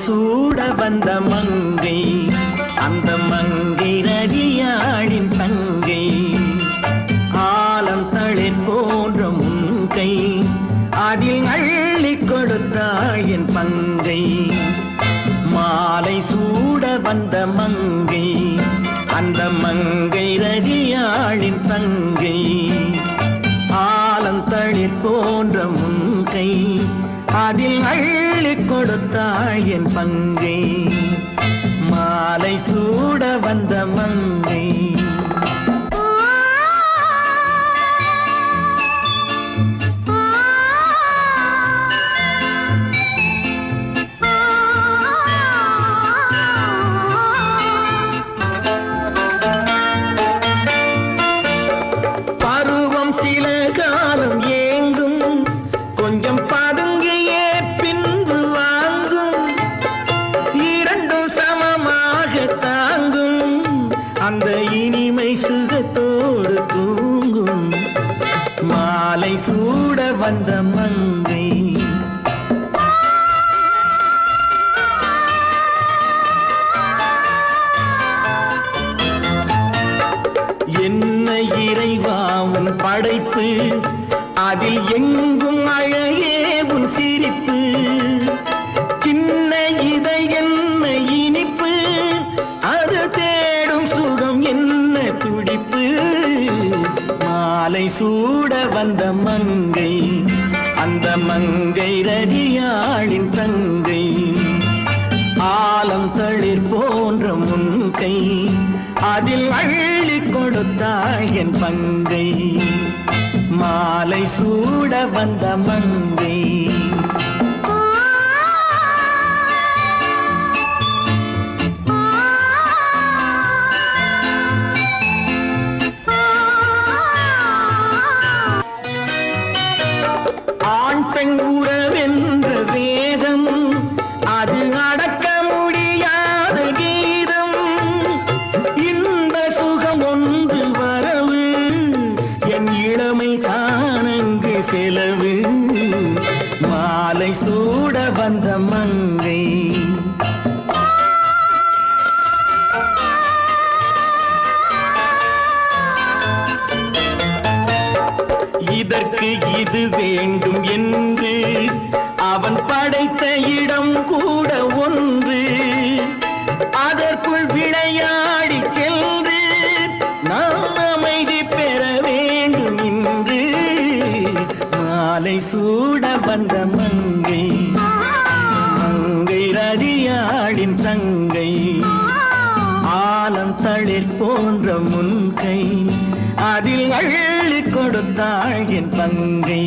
சூட வந்த மங்கை அந்த மங்கை ரதியாளின் தங்கை ஆலம் தளிர் போன்ற முன்கை அதில் அள்ளி கொடுத்தாள் என் பங்கை மாலை சூட வந்த மங்கை அந்த மங்கை ரதியாளின் தங்கை ஆலம் தளிர் போன்ற முன்கை அதில் அள்ளி கொடுத்தாள் என் பங்கை மாலை சூட வந்த மங்கை பருவம் சில காலம் ஏங்கும் கொஞ்சம் பதுங்கியே பின்பு வாங்கும் இரண்டும் சமமாக தாங்கும் அந்த இனிமை சுகத்தோடு தூங்கும் மாலை சூட வந்த மங்கை என்ன இறைவா உன் படைப்பு அதில் எங்கும் அழகே உன் சிரிப்பு சின்ன இதை என்ன இனிப்பு அது தேடும் சுகம் என்ன துடிப்பு மாலை சூட வந்த மங்கை அந்த மங்கை ரதியாளின் தங்கை ஆலம் தளிர் போன்ற முன்கை அதில் அள்ளி கொடுத்தாள் என் பங்கை மாலை சூட வந்த மங்கை ஆண் பெண் உறவென்ற வேதம் அது அடக்க முடியாத கீதம் இன்ப சுகம் ஒன்று வரவு என் இளமை தானங்கு செலவு மாலை சூட வந்த மங்கை இதற்கு இது வேண்டும் என்று அவன் படைத்த இடம் கூட ஒன்று அதற்குள் விளையாடி சென்று நான் அமைதி பெற வேண்டும் என்று மாலை சூட வந்த மங்கை மங்கை ரதியாளின் தங்கை ஆலம் தளிர் போன்ற முன்கை அதில் அள்ளி கொடுத்தாள் என் பங்கை